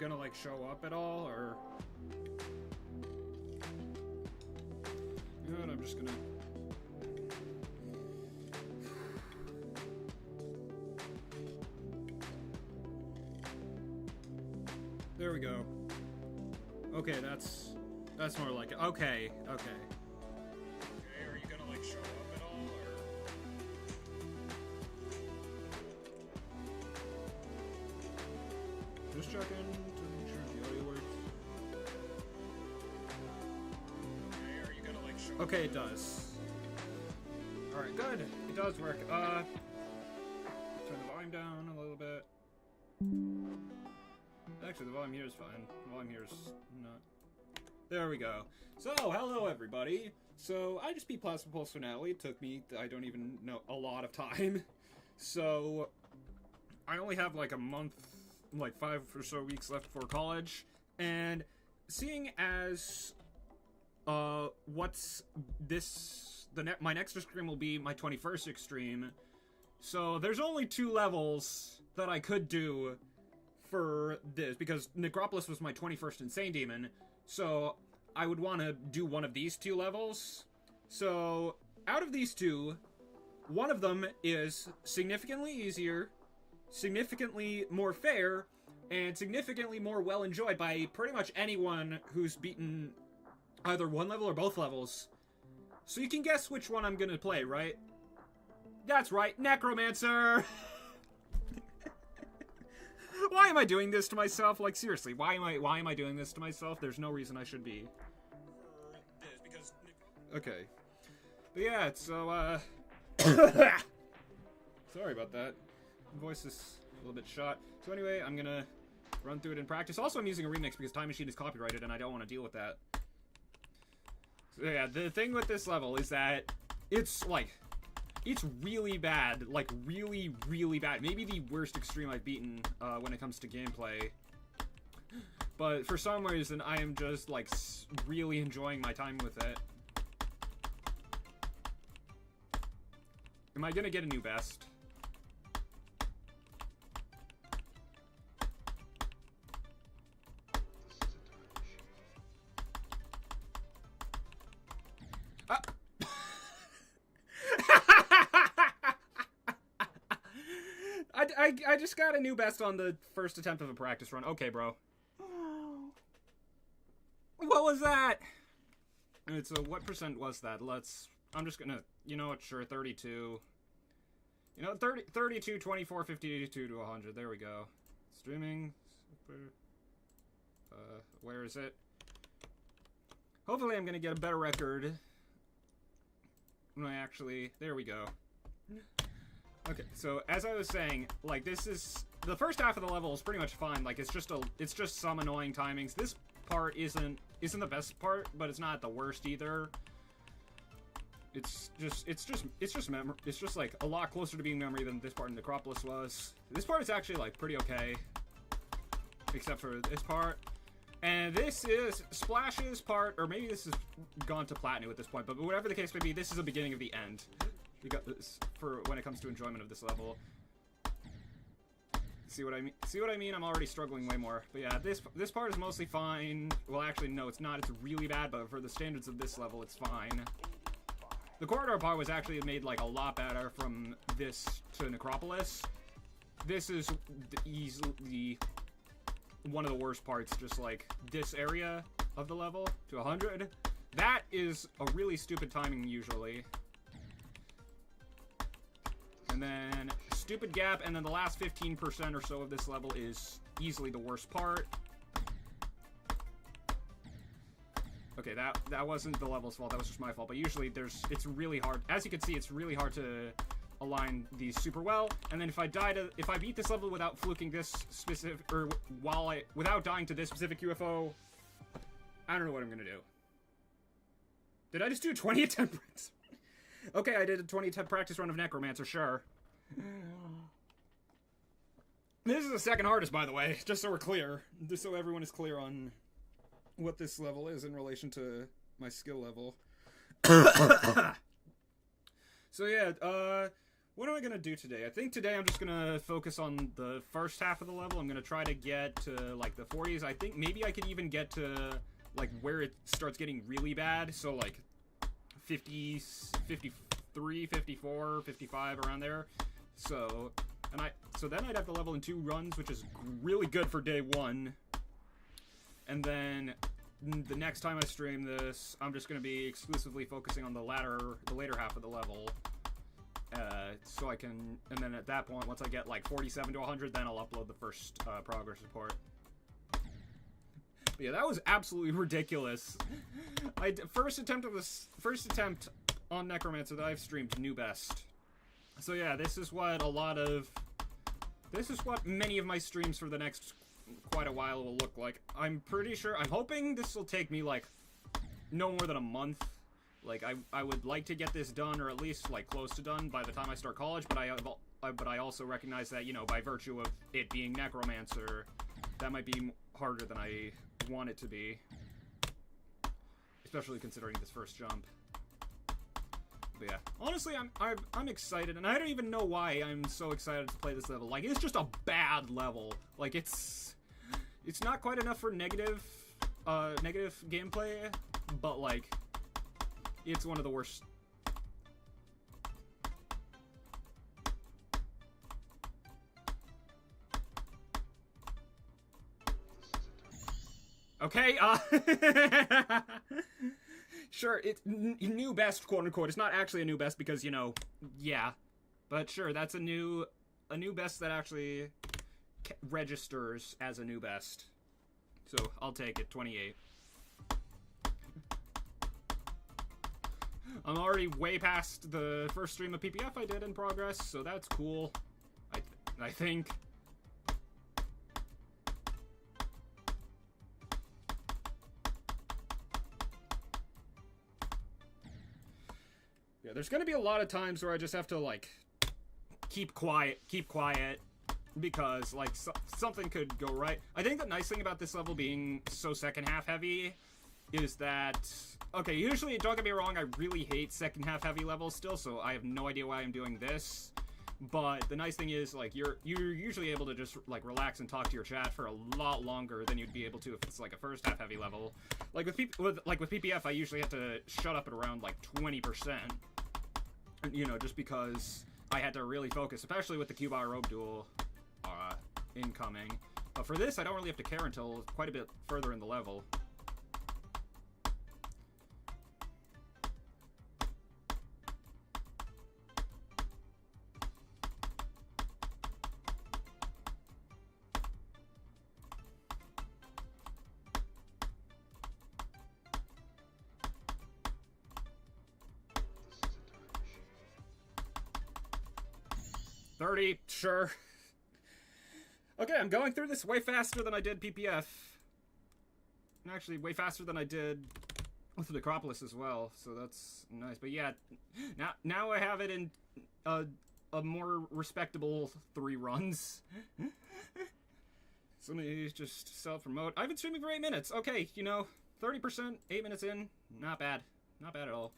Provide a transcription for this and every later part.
gonna, like, show up at all, or... You know what, I'm just gonna... There we go. Okay, that's more like it. Okay, okay. Okay, are you gonna, like, show up at all, or... Just checking to make sure the audio works. Okay, are you gonna, like, show up? Okay, it does. Alright, good. It does work. Turn the volume down a little bit. Actually, the volume here is fine. The volume here is not... There we go. So, hello everybody. So, I just beat Plasma Pulse finale. It took me, I don't even know, a lot of time. So, I only have like a month, like 5 or so weeks left for college. And seeing as, what's this, my next stream will be my 21st extreme. So, there's only 2 levels that I could do for this, because Necropolis was my 21st Insane Demon, so I would want to do one of these 2 levels. So, out of these 2, one of them is significantly easier, significantly more fair, and significantly more well-enjoyed by pretty much anyone who's beaten either one level or both levels. So you can guess which one I'm gonna play, right? That's right, Necromancer! Why am I doing this to myself? Like, seriously, why am I doing this to myself? There's no reason I should be. Okay. But yeah, so, sorry about that. My voice is a little bit shot. So anyway, I'm gonna run through it in practice. Also, I'm using a remix because Time Machine is copyrighted and I don't want to deal with that. So yeah, the thing with this level is that it's, like... It's really bad, like really, really bad. Maybe the worst extreme I've beaten when it comes to gameplay. But for some reason, I am just like really enjoying my time with it. Am I gonna get a new best? I just got a new best on the first attempt of a practice run. Okay, bro. What was that? Alright, so what percent was that? I'm just gonna, you know what, sure, 32. You know, 32, 24, 52 to 100. There we go. Streaming. Super. Where is it? Hopefully I'm gonna get a better record. When I actually, there we go. Okay, so as I was saying, like, this is the first half of the level is pretty much fine. Like, it's just some annoying timings. This part isn't the best part, but it's not the worst either. It's just like a lot closer to being memory than this part in Necropolis was. This part is actually like pretty okay, except for this part. And this is Splash's part, or maybe this has gone to Platinum at this point, but whatever the case may be, this is the beginning of the end. You got this for when it comes to enjoyment of this level. See what I mean? See what I mean? I'm already struggling way more. But yeah, this part is mostly fine. Well, actually, no, it's not. It's really bad, but for the standards of this level, it's fine. The corridor part was actually made like a lot better from this to Necropolis. This is easily one of the worst parts. Just like this area of the level to 100. That is a really stupid timing usually. And then stupid gap, and then the last 15% or so of this level is easily the worst part. Okay, that wasn't the level's fault, that was just my fault. But usually it's really hard. As you can see, it's really hard to align these super well. And then if I beat this level without fluking this specific, or without dying to this specific UFO, I don't know what I'm gonna do. Did I just do 20 attempts? Okay, I did a 20 attempt practice run of Necromancer, sure. This is the second hardest, by the way, just so we're clear. Just so everyone is clear on what this level is in relation to my skill level. So yeah, What am I gonna do today? I think today I'm just gonna focus on the first half of the level. I'm gonna try to get to, like, the 40s. I think maybe I could even get to, like, where it starts getting really bad. So, like, 50, 53, 54, 55, around there. So, so then I'd have to level in 2 runs, which is really good for day 1. And then the next time I stream this, I'm just gonna be exclusively focusing on the later half of the level. So I can, and then at that point, once I get like 47 to 100, then I'll upload the first progress report. But yeah, that was absolutely ridiculous. First attempt on Necromancer that I've streamed, new best. So yeah, this is what many of my streams for the next quite a while will look like. I'm hoping this will take me like no more than a month. Like, I would like to get this done, or at least, like, close to done by the time I start college, but I also recognize that, you know, by virtue of it being Necromancer, that might be harder than I want it to be. Especially considering this first jump. But yeah, honestly, I'm excited, and I don't even know why I'm so excited to play this level. Like, it's just a bad level. Like, it's not quite enough for negative gameplay, but, like, it's one of the worst. Okay, sure, it's new best, quote unquote. It's not actually a new best because, you know, yeah. But sure, that's a new best that actually registers as a new best. So, I'll take it, 28. I'm already way past the first stream of PPF I did in progress, so that's cool. I think. Yeah, there's gonna be a lot of times where I just have to, like, keep quiet, because, like, something could go right. I think the nice thing about this level being so second half heavy is that, okay, usually, don't get me wrong, I really hate second half heavy levels still, so I have no idea why I'm doing this. But the nice thing is, like, you're usually able to just, like, relax and talk to your chat for a lot longer than you'd be able to if it's, like, a first half heavy level. Like, with PPF, I usually have to shut up at around, like, 20%. You know, just because I had to really focus, especially with the Q-Bar Robe duel incoming. But for this, I don't really have to care until quite a bit further in the level. Sure. Okay, I'm going through this way faster than I did PPF. And actually, way faster than I did with the Necropolis as well, so that's nice. But yeah, now I have it in a more respectable 3 runs. Somebody just self-promote. I've been streaming for 8 minutes. Okay, you know, 30%, 8 minutes in, not bad. Not bad at all.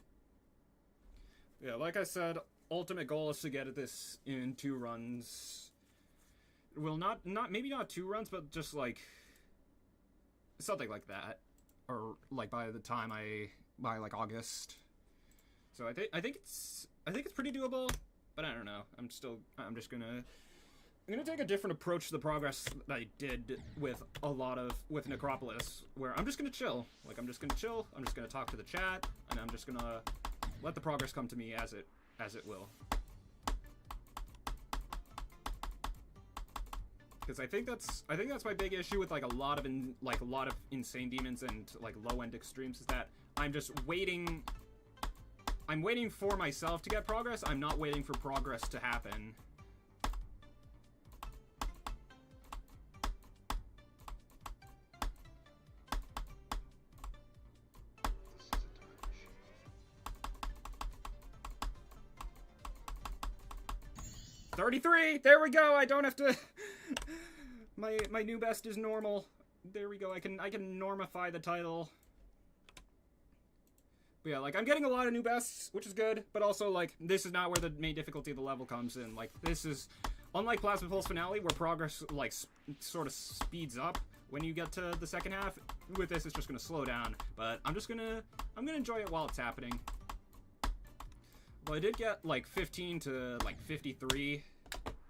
Yeah, like I said, ultimate goal is to get this in 2 runs. Well, maybe not 2 runs, but just like something like that, or like by like August. So I think it's pretty doable, but I don't know. I'm gonna take a different approach to the progress that I did with Necropolis, where I'm just gonna chill. Like, I'm just gonna chill. I'm just gonna talk to the chat, and I'm just gonna let the progress come to me as it will. Because I think that's my big issue with, like, a lot of insane demons and, like, low-end extremes, is that I'm just waiting. I'm waiting for myself to get progress. I'm not waiting for progress to happen. $33! There we go! I don't have to... My new best is normal. There we go. I can normify the title. But yeah, like, I'm getting a lot of new bests, which is good, but also, like, this is not where the main difficulty of the level comes in. Like, this is, unlike Plasma Pulse Finale, where progress, like, sort of speeds up when you get to the second half. With this, it's just gonna slow down. But I'm gonna enjoy it while it's happening. Well, I did get, like, 15 to, like, 53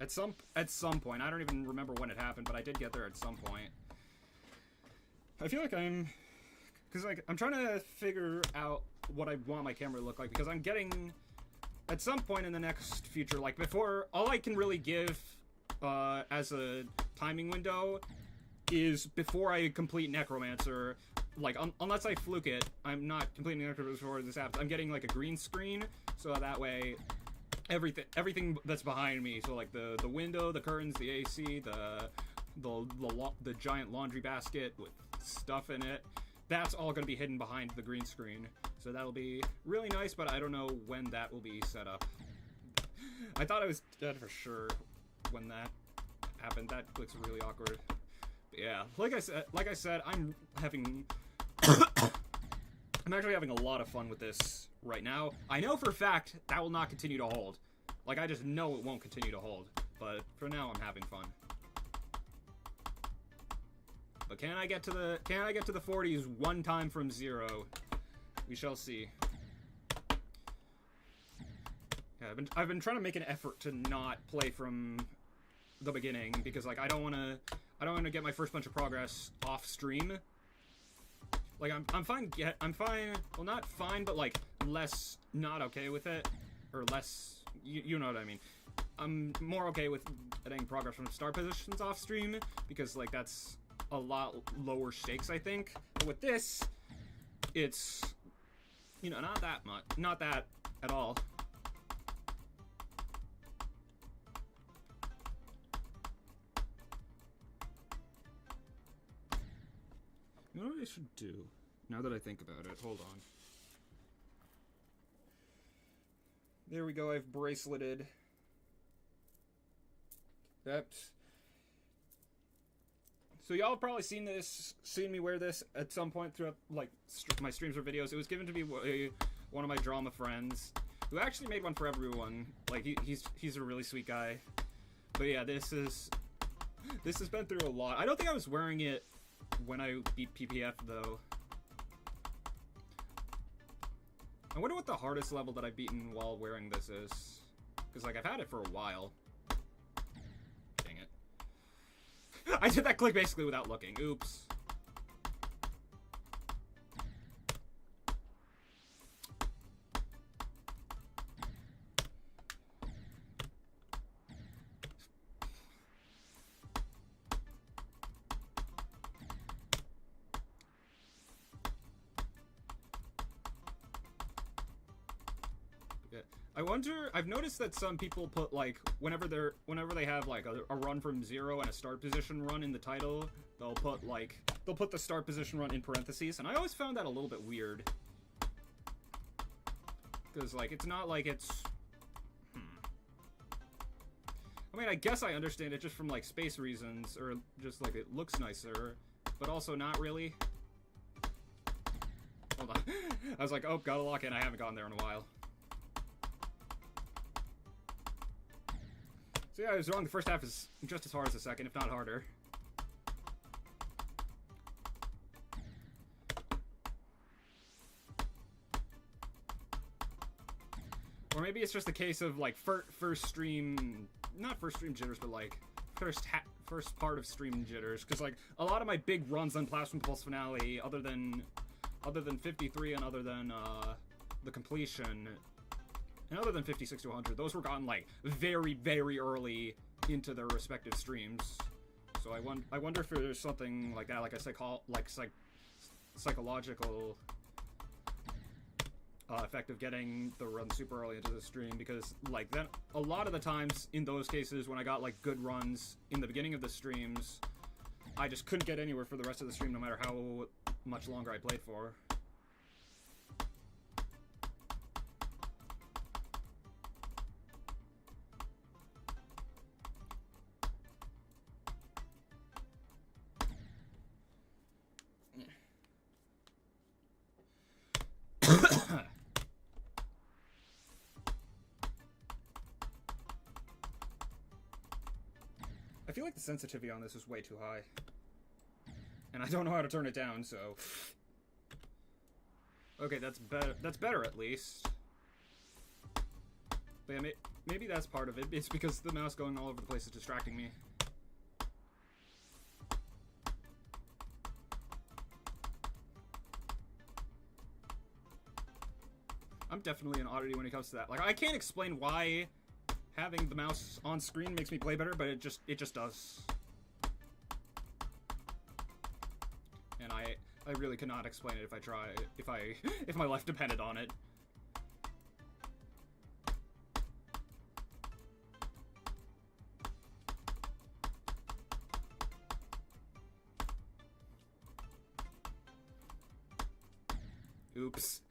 at some point. I don't even remember when it happened, but I did get there at some point. I feel like because, like, I'm trying to figure out what I want my camera to look like, because I'm getting, at some point in the next future, like, before, all I can really give as a timing window is before I complete Necromancer. Like, unless I fluke it, I'm not completing Necromancer before this happens. I'm getting, like, a green screen, so that way everything that's behind me, so, like, the window, the curtains, the AC, the giant laundry basket with stuff in it, that's all going to be hidden behind the green screen. So that'll be really nice, but I don't know when that will be set up. I thought I was dead for sure when that happened. That looks really awkward. But yeah, like I said, I'm having I'm actually having a lot of fun with this right now. I know for a fact that will not continue to hold. Like, I just know it won't continue to hold. But for now, I'm having fun. But can I get to the 40s one time from 0? We shall see. Yeah, I've been trying to make an effort to not play from the beginning, because, like, I don't want to get my first bunch of progress off stream. Like, I'm fine. I'm fine. Well, not fine, but, like, less not okay with it, or less. You know what I mean. I'm more okay with getting progress from start positions off stream, because, like, that's a lot lower stakes, I think. But with this, it's, you know, not that much. Not that at all. You know what I should do, now that I think about it? Hold on. There we go, I've braceleted. That's... So y'all have probably seen me wear this at some point throughout, like, my streams or videos. It was given to me one of my drama friends, who actually made one for everyone. Like, he's a really sweet guy. But yeah, this has been through a lot. I don't think I was wearing it when I beat PPF, though. I wonder what the hardest level that I've beaten while wearing this is. Because, like, I've had it for a while. Dang it. I did that click basically without looking. Oops. I wonder, I've noticed that some people put, like, whenever they have, like, a run from 0 and a start position run in the title, they'll put the start position run in parentheses, and I always found that a little bit weird. Because, like, it's not like it's... I mean, I guess I understand it just from, like, space reasons, or just, like, it looks nicer, but also not really. Hold on. I was like, oh, gotta lock in, I haven't gone there in a while. So yeah, I was wrong. The first half is just as hard as the second, if not harder. Or maybe it's just a case of, like, first stream, not first stream jitters, but, like, first part of stream jitters. Because, like, a lot of my big runs on Plasma Pulse Finale, other than 53 and other than the completion, and other than 56 to 100, those were gotten, like, very, very early into their respective streams. So I wonder if there's something like that, like a psychological effect of getting the run super early into the stream, because, like, then a lot of the times in those cases when I got, like, good runs in the beginning of the streams, I just couldn't get anywhere for the rest of the stream, no matter how much longer I played for. feel like the sensitivity on this is way too high. And I don't know how to turn it down, so... Okay, that's better. That's better, at least. But yeah, maybe that's part of it. It's because the mouse going all over the place is distracting me. I'm definitely an oddity when it comes to that. Like, I can't explain why having the mouse on screen makes me play better, but it just does. And I really cannot explain it if I try, if my life depended on it. Oops.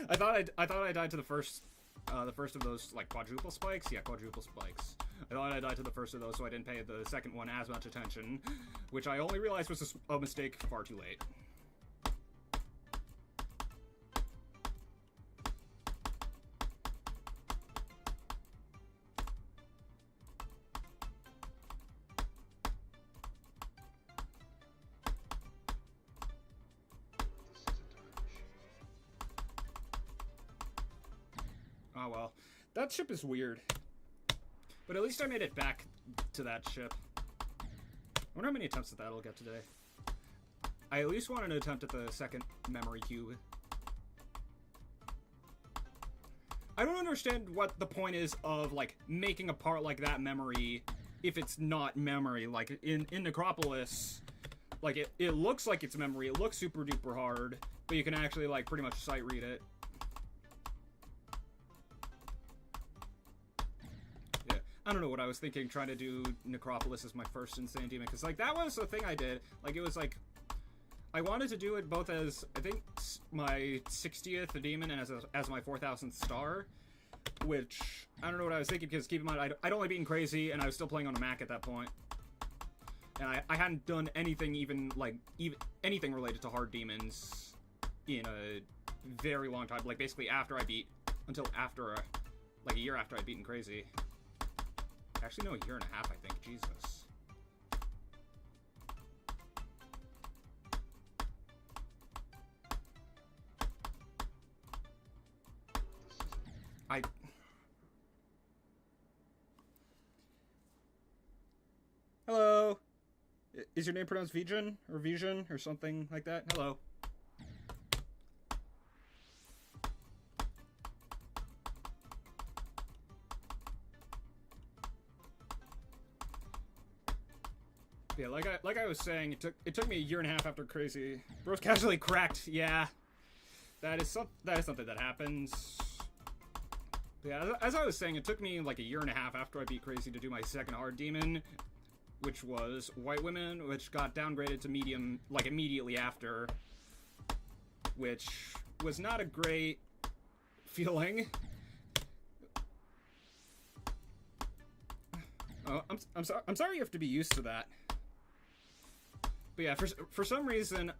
I thought I died to the first of those, like, quadruple spikes? Yeah, quadruple spikes. I thought I died to the first of those, so I didn't pay the second one as much attention, which I only realized was a mistake far too late. Oh well. That ship is weird. But at least I made it back to that ship. I wonder how many attempts at that'll get today. I at least want an attempt at the second memory cube. I don't understand what the point is of, like, making a part like that memory if it's not memory. Like, in Necropolis, like, it looks like it's memory. It looks super duper hard, but you can actually, like, pretty much sight read it. I don't know what I was thinking, trying to do Necropolis as my first Insane Demon, because, like, that was the thing I did. Like, it was, like, I wanted to do it both as, I think, my 60th Demon and as my 4,000th star, which, I don't know what I was thinking, because keep in mind, I'd only beaten Crazy, and I was still playing on a Mac at that point. And I hadn't done anything anything related to hard demons in a very long time. Like, basically until after, like, a year after I'd beaten Crazy. Actually, no, a year and a half, I think. Jesus. Hello? Is your name pronounced Vision? Or Vision? Or something like that? Hello. Yeah, like I was saying, it took me a year and a half after Crazy. Bro's casually cracked. Yeah, that is something that happens. Yeah, as I was saying, it took me like a year and a half after I beat Crazy to do my second hard demon, which was White Women, which got downgraded to medium like immediately after, which was not a great feeling. Oh, I'm sorry you have to be used to that. But yeah, for some reason,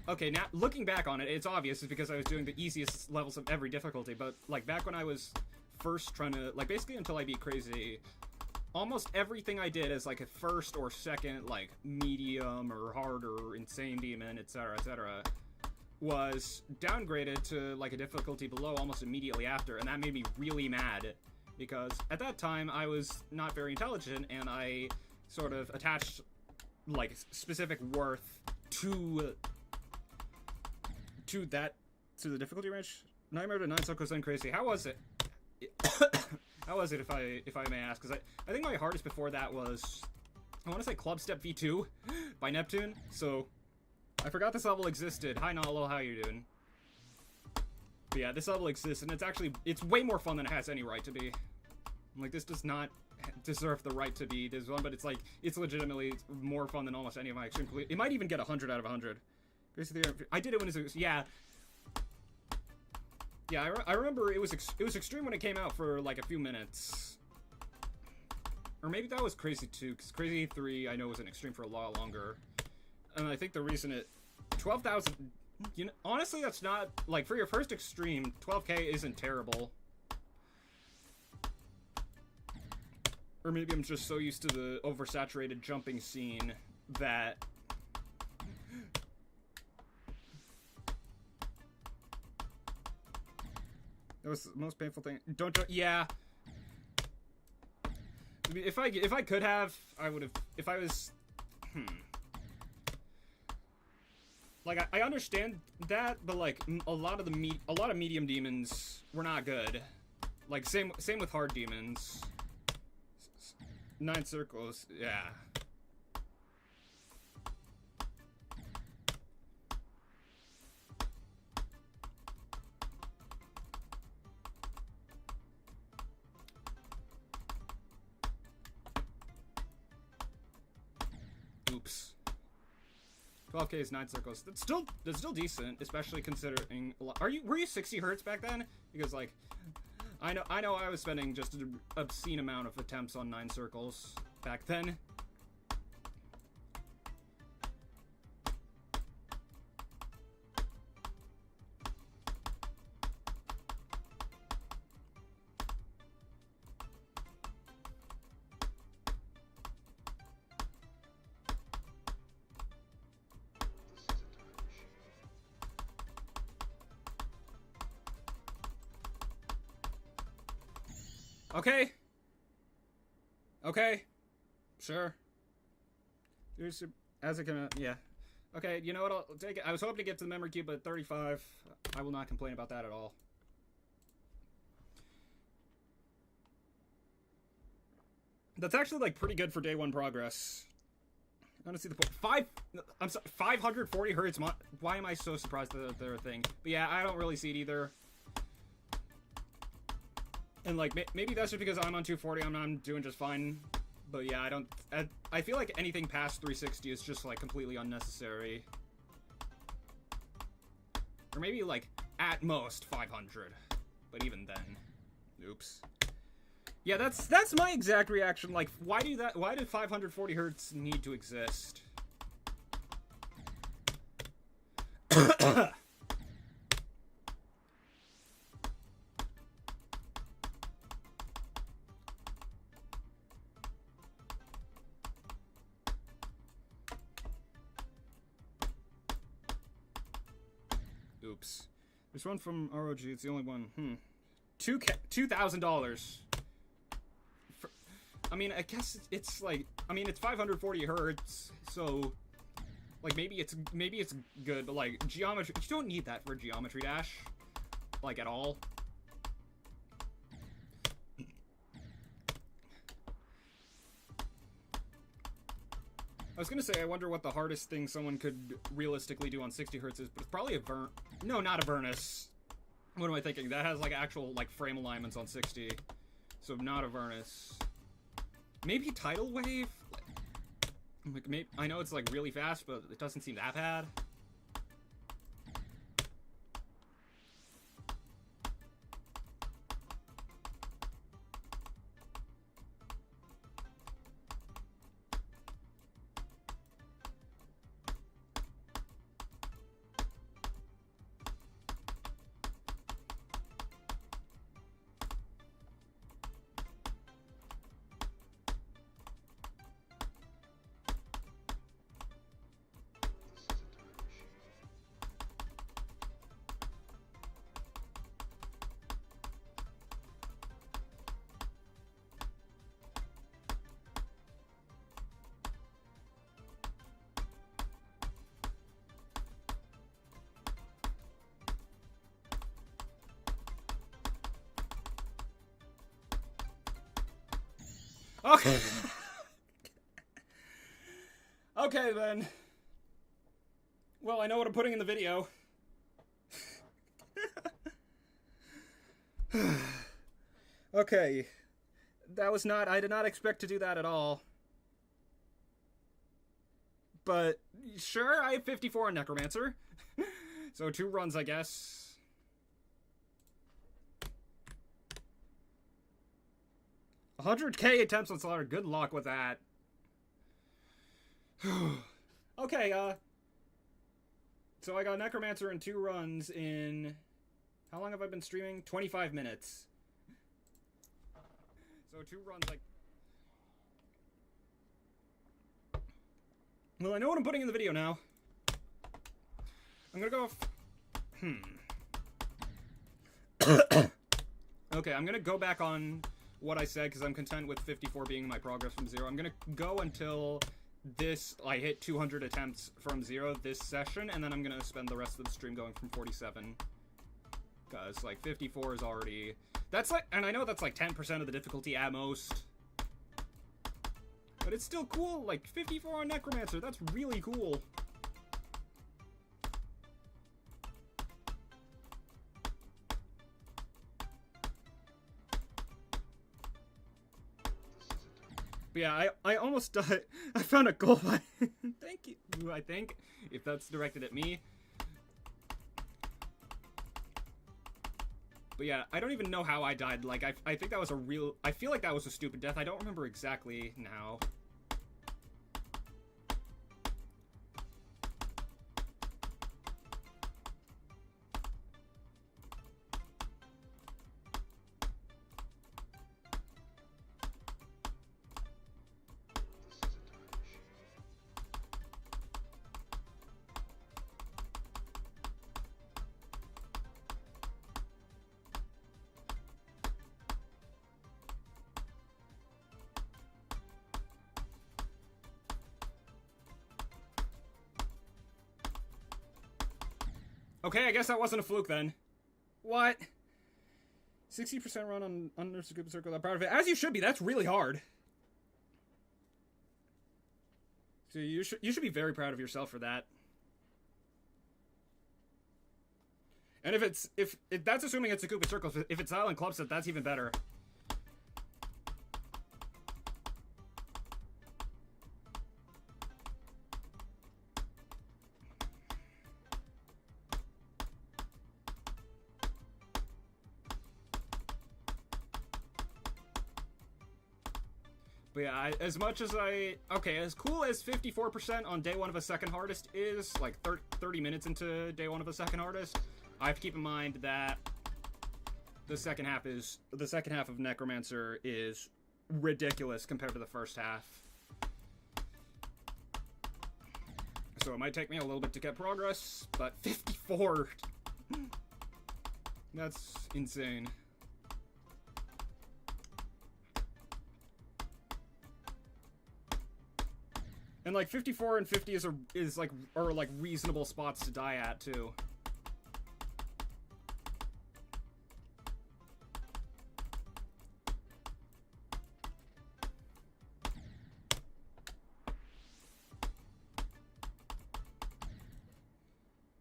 okay, now looking back on it, it's obvious it's because I was doing the easiest levels of every difficulty, but like back when I was first trying to, like basically until I beat Crazy, almost everything I did as like a first or second, like medium or hard or insane demon, etc., was downgraded to like a difficulty below almost immediately after, and that made me really mad, because at that time I was not very intelligent, and I sort of attached like specific worth to the difficulty range. Nightmare to 9 Suckles and Crazy. How was it? How was it, if I may ask? Because I think my hardest before that was, I want to say Club Step V2 by Neptune. So I forgot this level existed. Hi Nalo, how you doing? But yeah, this level exists, and it's way more fun than it has any right to be. Like, this does not deserve the right to be this one, but it's like, it's legitimately more fun than almost any of my extreme. It might even get 100 out of 100. I did it when it was, yeah, I remember it was extreme when it came out for like a few minutes, or maybe that was Crazy 2, because Crazy 3 I know was an extreme for a lot longer, and I think the reason 12,000, you know, honestly that's not, like, for your first extreme, 12k isn't terrible. Or maybe I'm just so used to the oversaturated jumping scene that... That was the most painful thing. Don't jump. Yeah. I mean, if I could have, I would have. If I was... Like, I understand that, but like a lot of medium demons were not good. Like same with hard demons. 9 circles, yeah. Oops. 12k is 9 circles. That's still decent, especially considering. Were you 60 hertz back then? Because like, I know I was spending just an obscene amount of attempts on 9 circles back then. Okay. Okay. Sure. There's as it can, yeah. Okay, you know what? I'll take it. I was hoping to get to the memory cube, but 35. I will not complain about that at all. That's actually like pretty good for day 1 progress. I don't see the point. I'm sorry, 540 hertz. Why am I so surprised that they're a thing? But yeah, I don't really see it either. And like maybe that's just because I'm on 240. I'm doing just fine. But yeah, I feel like anything past 360 is just like completely unnecessary. Or maybe like at most 500. But even then, oops. Yeah, that's my exact reaction. Like, why did 540 hertz need to exist? Oops. There's one from ROG. It's the only one. $2,000. I mean, I guess it's like, I mean, it's 540 hertz, so like maybe it's good, but like geometry, you don't need that for Geometry Dash, like at all. I was gonna say, I wonder what the hardest thing someone could realistically do on 60 hertz is, but it's probably no, not a Vernus. What am I thinking? That has like actual like frame alignments on 60, so not a Vernus. Maybe Tidal Wave? Like, maybe, I know it's like really fast, but it doesn't seem that bad. Okay. Okay, then. Well, I know what I'm putting in the video. Okay. That was not... I did not expect to do that at all. But, sure, I have 54 on Necromancer. So 2 runs, I guess. $100K attempts on Slaughter. Good luck with that. Okay, so I got Necromancer in 2 runs in... How long have I been streaming? 25 minutes. So 2 runs, like... Well, I know what I'm putting in the video now. I'm gonna go... Okay, I'm gonna go back on what I said, because I'm content with 54 being my progress from 0. I'm gonna go until I hit 200 attempts from 0 this session, and then I'm gonna spend the rest of the stream going from 47. Because, like, 54 is already... That's like... And I know that's like 10% of the difficulty at most. But it's still cool. Like, 54 on Necromancer. That's really cool. But yeah, I almost died. I found a goal. Thank you, I think. If that's directed at me. But yeah, I don't even know how I died. Like, I think that was a real... I feel like that was a stupid death. I don't remember exactly now. Okay, I guess that wasn't a fluke then. What? 60% run on under scoop circle. I'm proud of it. As you should be. That's really hard. So you should be very proud of yourself for that. And if that's assuming it's a Koopa Circle, if it's Island Club set, that's even better. But yeah, as much as okay, as cool as 54% on day 1 of a second hardest is, like 30 minutes into day 1 of a second hardest, I have to keep in mind that the second half of Necromancer is ridiculous compared to the first half. So it might take me a little bit to get progress, but 54, that's insane. And like 54 and 50 are like reasonable spots to die at too.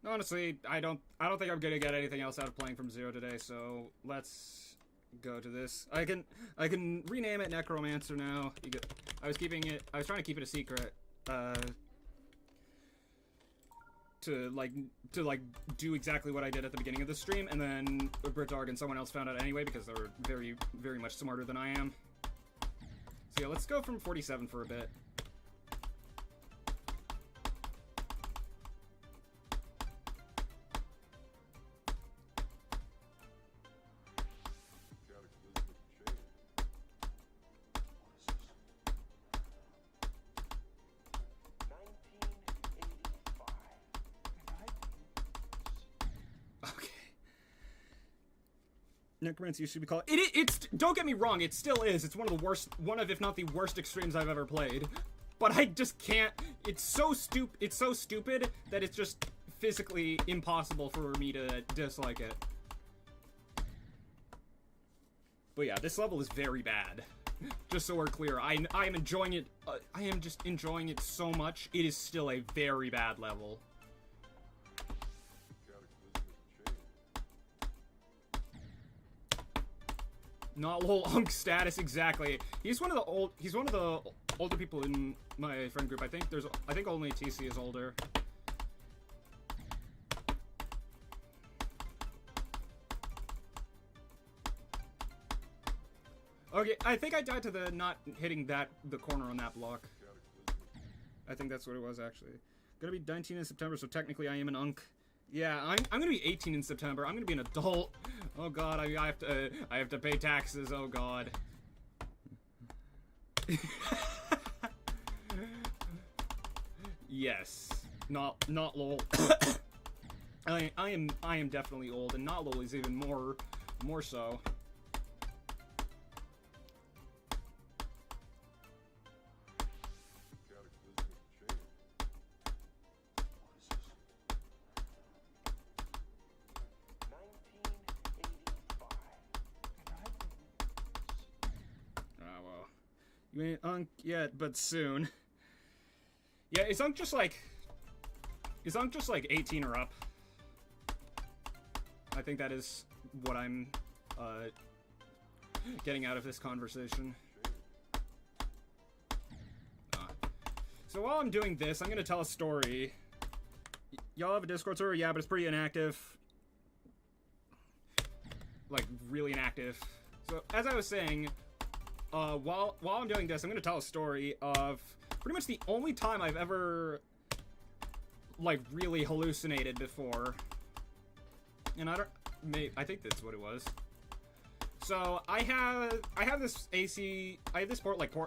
Honestly, I don't think I'm gonna get anything else out of playing from 0 today, so let's go to this. I can rename it Necromancer now. I was trying to keep it a secret. To do exactly what I did at the beginning of the stream, and then Britarg and someone else found out anyway because they're very, very much smarter than I am. So yeah, let's go from 47 for a bit. Necromancer used to be called. It's don't get me wrong, it still is. It's one of the worst, if not the worst extremes I've ever played. But I just can't. It's so stupid that it's just physically impossible for me to dislike it. But yeah, this level is very bad. Just so we're clear, I am enjoying it. I am just enjoying it so much. It is still a very bad level. Not lol unk status exactly. He's one of the older people in my friend group. I think only TC is older. Okay, I think I died to the not hitting the corner on that block. I think that's what it was actually. Gonna be 19 in September, so technically I am an unk. Yeah, I'm gonna be 18 in September. I'm gonna be an adult. Oh god, I have to pay taxes. Oh god. Yes. Not LOL. I am definitely old, and not LOL is even more so. You ain't unk yet, but soon. Yeah, is unk just like 18 or up? I think that is what I'm getting out of this conversation. So while I'm doing this, I'm gonna tell a story. Y'all have a Discord server? Yeah, but it's pretty inactive. Like, really inactive. So, as I was saying, while I'm doing this, I'm gonna tell a story of pretty much the only time I've ever, like, really hallucinated before. And I think that's what it was. So, I have this AC, I have this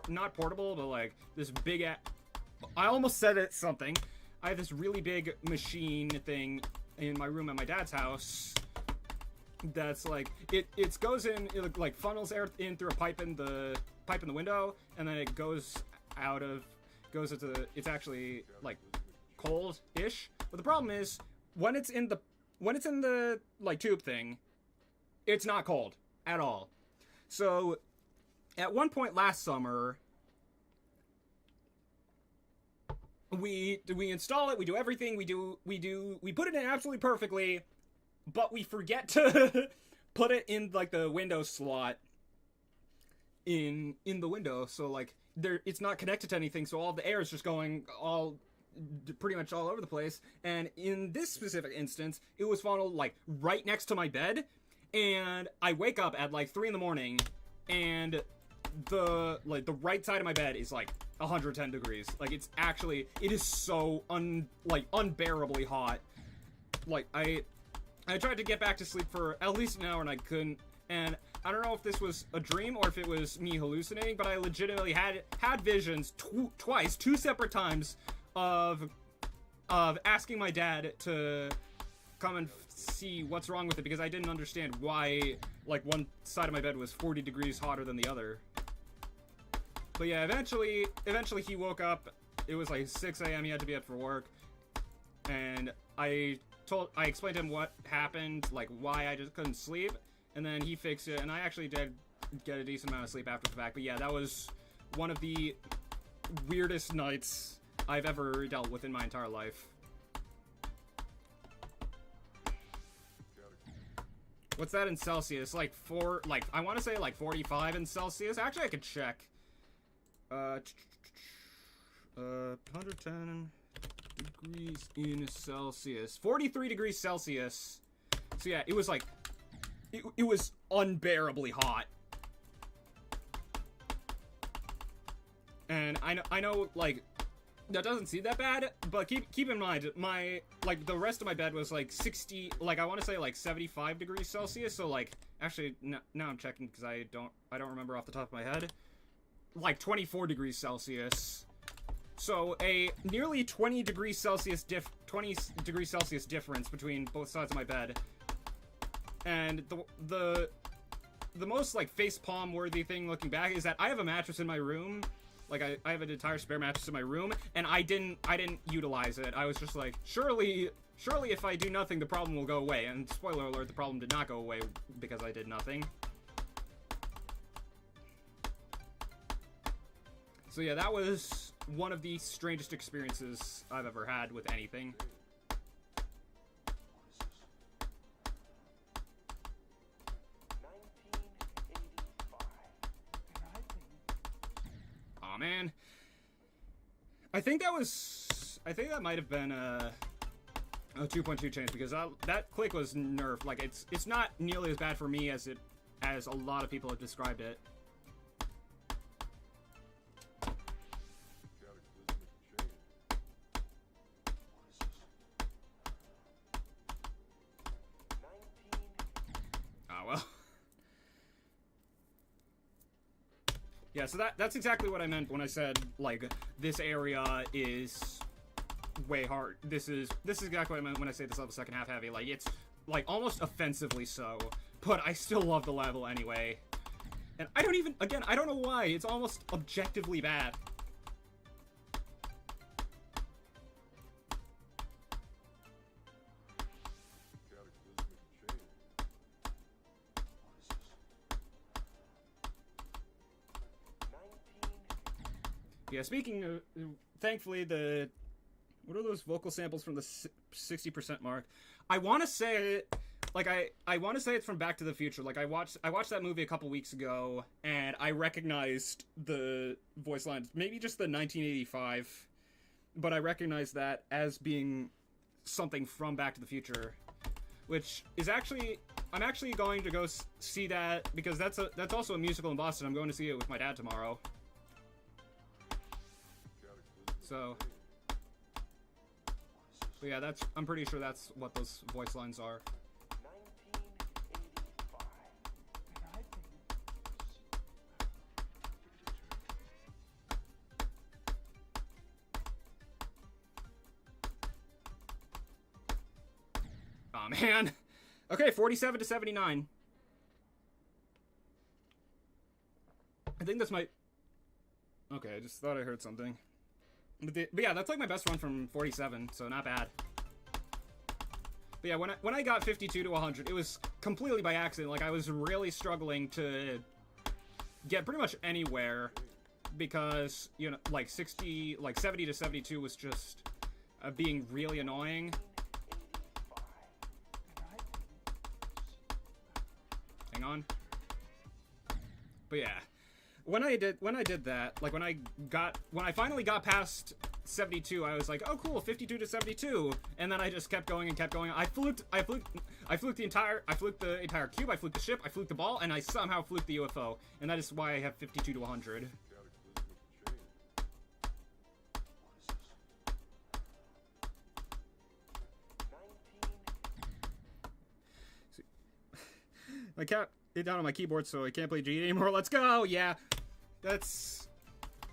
not portable, but, like, this big, I almost said it something. I have this really big machine thing in my room at my dad's house. That's like it goes in, it like funnels air in through a pipe in the window, and then it goes into, it's actually like cold-ish. But the problem is when it's in the like tube thing, it's not cold at all. So at one point last summer, we install it, we do everything, we put it in absolutely perfectly. But we forget to put it in, like, the window slot in the window. So, like, it's not connected to anything, so all the air is just going pretty much all over the place. And in this specific instance, it was funneled, like, right next to my bed. And I wake up at, like, 3 in the morning, and the right side of my bed is, like, 110 degrees. Like, it is so, unbearably hot. Like, I tried to get back to sleep for at least an hour and I couldn't, and I don't know if this was a dream or if it was me hallucinating, but I legitimately had visions twice, 2 separate times of asking my dad to come and see what's wrong with it, because I didn't understand why, like, one side of my bed was 40 degrees hotter than the other. But yeah, eventually he woke up. It was like 6 a.m. He had to be up for work, and I explained to him what happened, like why I just couldn't sleep, and then he fixed it, and I actually did get a decent amount of sleep after the fact. But yeah, that was one of the weirdest nights I've ever dealt with in my entire life. What's that in Celsius? Like I want to say like 45 in Celsius. Actually, I could check. 110 degrees in Celsius. 43 degrees Celsius. So yeah, it was like, it was unbearably hot. And I know, like, that doesn't seem that bad, but keep in mind, the rest of my bed was like 60, like, I want to say like 75 degrees Celsius. So like, actually, now I'm checking because I don't remember off the top of my head. Like 24 degrees Celsius. So a nearly 20 degrees Celsius difference between both sides of my bed. And the most, like, facepalm worthy thing looking back is that I have a mattress in my room. Like, I have an entire spare mattress in my room, and I didn't utilize it. I was just like, surely if I do nothing, the problem will go away. And spoiler alert, the problem did not go away because I did nothing. So yeah, that was one of the strangest experiences I've ever had with anything. Aw, man. I think that might have been a 2.2 change, because that click was nerfed. Like, it's not nearly as bad for me as a lot of people have described it. Yeah, so that's exactly what I meant when I said, like, this area is way hard. This is exactly what I meant when I say this level second half heavy. Like, it's, like, almost offensively so. But I still love the level anyway. And I don't even, again, I don't know why. It's almost objectively bad. Yeah, speaking of, thankfully, what are those vocal samples from the 60% mark? I want to say it, like, I want to say it's from Back to the Future. Like, I watched that movie a couple weeks ago, and I recognized the voice lines, maybe just the 1985, but I recognized that as being something from Back to the Future, which is actually, I'm actually going to go see that, because that's also a musical in Boston. I'm going to see it with my dad tomorrow. So, but yeah, I'm pretty sure that's what those voice lines are. Aw, man. Okay, 47 to 79. I think this might... Okay, I just thought I heard something. But yeah, that's like my best run from 47, so not bad. But yeah, when I got 52 to 100, it was completely by accident. Like, I was really struggling to get pretty much anywhere because, you know, like 70 to 72 was just being really annoying. Hang on. But yeah. When I did that, like when I finally got past 72, I was like, oh cool, 52 to 72, and then I just kept going and kept going. I fluked the entire cube, I fluked the ship, I fluked the ball, and I somehow fluked the UFO, and that is why I have 52 to 100. I can't it down on my keyboard, so I can't play G anymore. Let's go! Yeah, that's...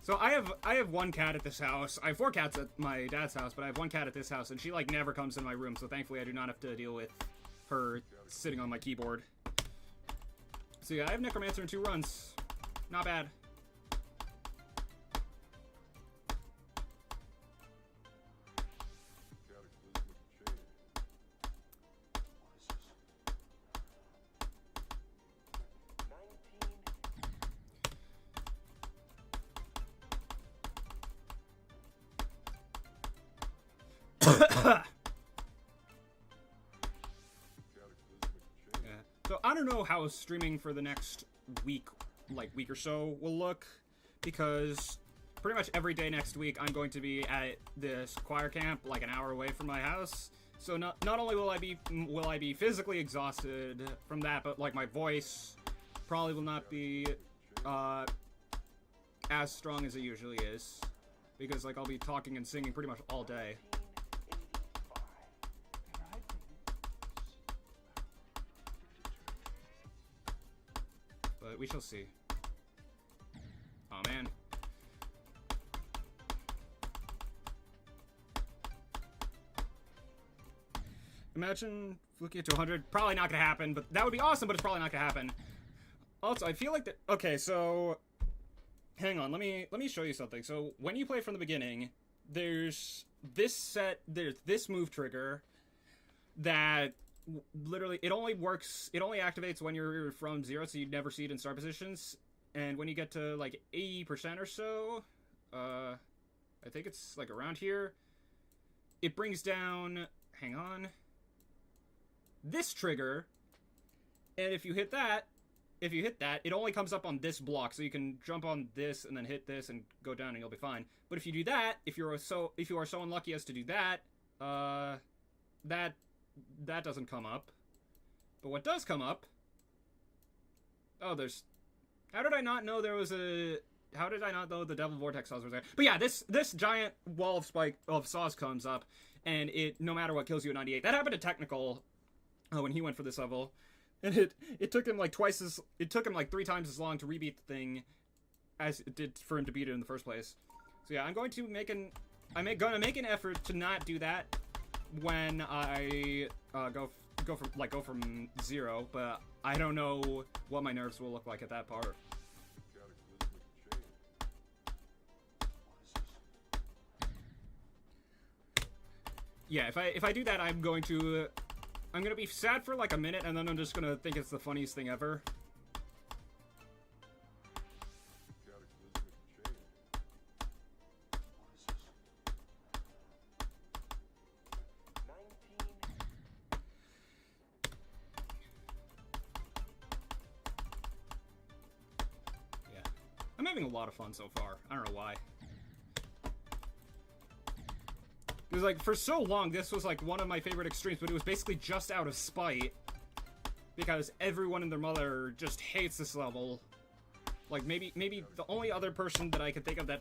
So I have one cat at this house. I have 4 cats at my dad's house, but I have 1 cat at this house, and she, like, never comes in my room, so thankfully I do not have to deal with her sitting on my keyboard. So yeah, I have Necromancer in 2 runs. Not bad. So I don't know how streaming for the next week or so will look, because pretty much every day next week I'm going to be at this choir camp like an hour away from my house. So not only will I be physically exhausted from that, but like my voice probably will not be as strong as it usually is, because like I'll be talking and singing pretty much all day. But we shall see. Oh man. Imagine looking at 200. Probably not gonna happen, but that would be awesome, but it's probably not gonna happen. Also, I feel like that... Okay, so... Hang on, let me show you something. So, when you play from the beginning, there's this move trigger that... Literally, it only activates when you're from 0, so you never see it in start positions. And when you get to, like, 80% or so, I think it's, like, around here, it brings down, hang on, this trigger, and if you hit that, it only comes up on this block, so you can jump on this and then hit this and go down and you'll be fine. But if you do that, if you are so unlucky as to do that, that doesn't come up. But what does come up... Oh, there's... How did I not know there was a... How did I not know the Devil Vortex Saws was there? But yeah, this giant wall of saws comes up, and it, no matter what, kills you at 98. That happened to Technical when he went for this level. And it took him like it took him like 3 times as long to rebeat the thing as it did for him to beat it in the first place. So yeah, I'm going to make an gonna make an effort to not do that when I go from 0, but I don't know what my nerves will look like at that part. Yeah, if I do that, I'm gonna be sad for like a minute, and then I'm just gonna think it's the funniest thing ever. Yeah, I'm having a lot of fun so far. I don't know why. Because, like, for so long, this was, like, one of my favorite extremes, but it was basically just out of spite. Because everyone and their mother just hates this level. Like, maybe the only other person that I could think of that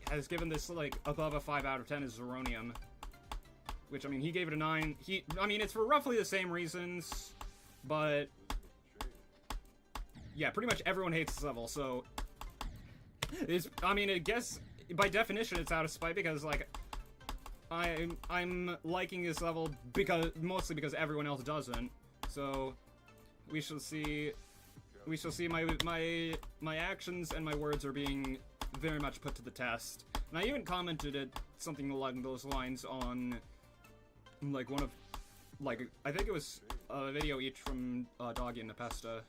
has given this, like, above a 5 out of 10 is Zeronium. Which, I mean, he gave it a 9. I mean, it's for roughly the same reasons, but... yeah, pretty much everyone hates this level, so... I mean, I guess, by definition, it's out of spite, because, like... I'm liking this level mostly because everyone else doesn't. So we shall see my actions and my words are being very much put to the test. And I even commented at something along those lines on like one of I think it was a video each from Doggy and Nepesta.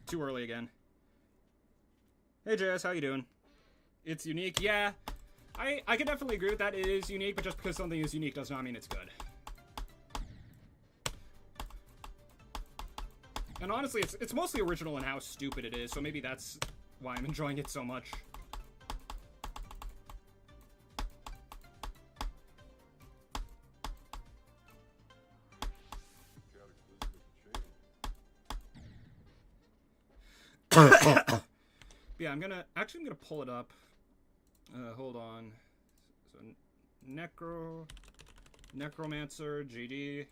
Too early again. Hey JS, how you doing? It's unique, yeah. I can definitely agree with that. It is unique, but just because something is unique does not mean it's good. And honestly, it's mostly original in how stupid it is, so maybe that's why I'm enjoying it so much. Yeah, I'm gonna pull it up. Hold on. So Necromancer GD.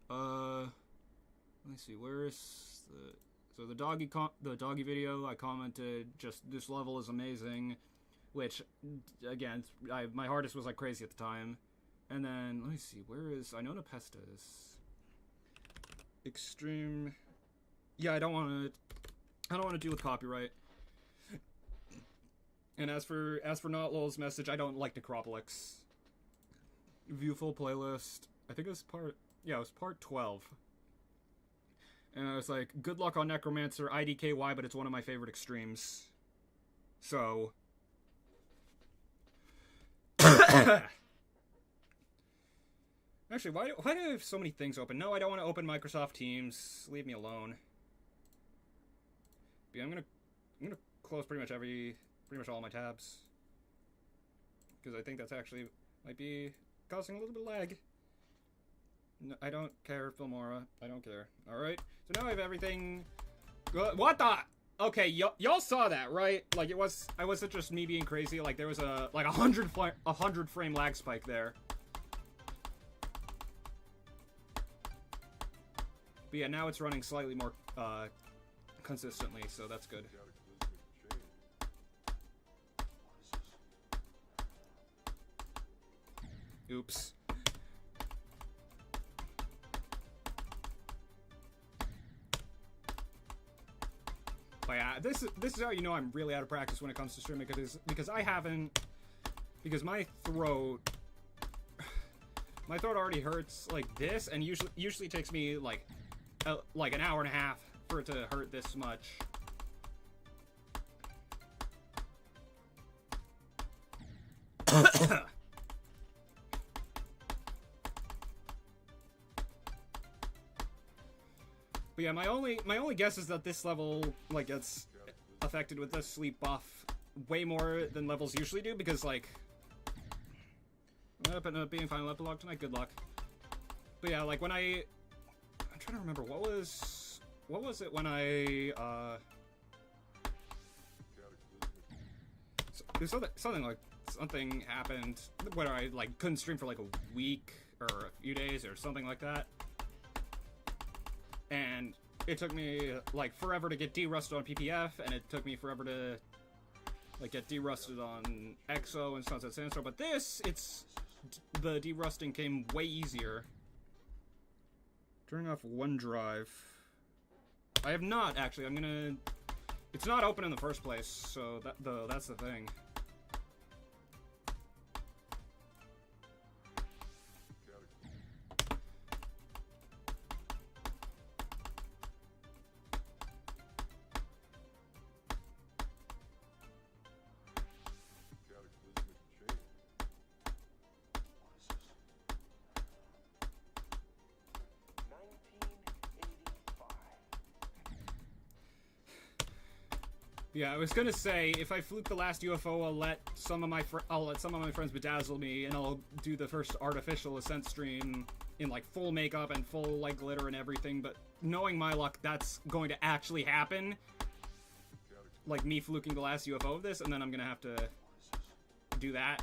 Let me see. Where's the doggy video? I commented just this level is amazing, which again my hardest was like crazy at the time. And then let me see. Where is I know Nepesta's extreme. Yeah, I don't want to deal with copyright. And as for Not Lol's message, I don't like Necropolix. View full playlist. I think it was part 12. And I was like, good luck on Necromancer, IDKY, but it's one of my favorite extremes. So actually, why do I have so many things open? No, I don't want to open Microsoft Teams. Leave me alone. But yeah, I'm gonna close pretty much all my tabs, because I think that's actually might be causing a little bit of lag. No, I don't care, Filmora. I don't care. All right. So now I have everything. What the? Okay, y'all saw that, right? Like I wasn't just me being crazy. Like there was a 100 frame lag spike there. But yeah, now it's running slightly more consistently, so that's good. Oops. But yeah, this is how you know I'm really out of practice when it comes to streaming, because my throat already hurts like this, and usually takes me like an hour and a half for it to hurt this much. But yeah, my only guess is that this level like gets affected with the sleep buff way more than levels usually do, because like being final epilogue tonight, good luck. But yeah, like when I'm trying to remember what was it when I there's something happened where I like couldn't stream for like a week or a few days or something like that, and it took me like forever to get derusted on PPF, and it took me forever to like get derusted on XO and Sunset Sandstorm. But this, the derusting came way easier. Turning off OneDrive. I have not actually. It's not open in the first place, so that's the thing. Yeah, I was gonna say if I fluke the last UFO, I'll let some of my friends bedazzle me, and I'll do the first artificial ascent stream in like full makeup and full like glitter and everything. But knowing my luck, that's going to actually happen. Like me fluking the last UFO of this, and then I'm gonna have to do that.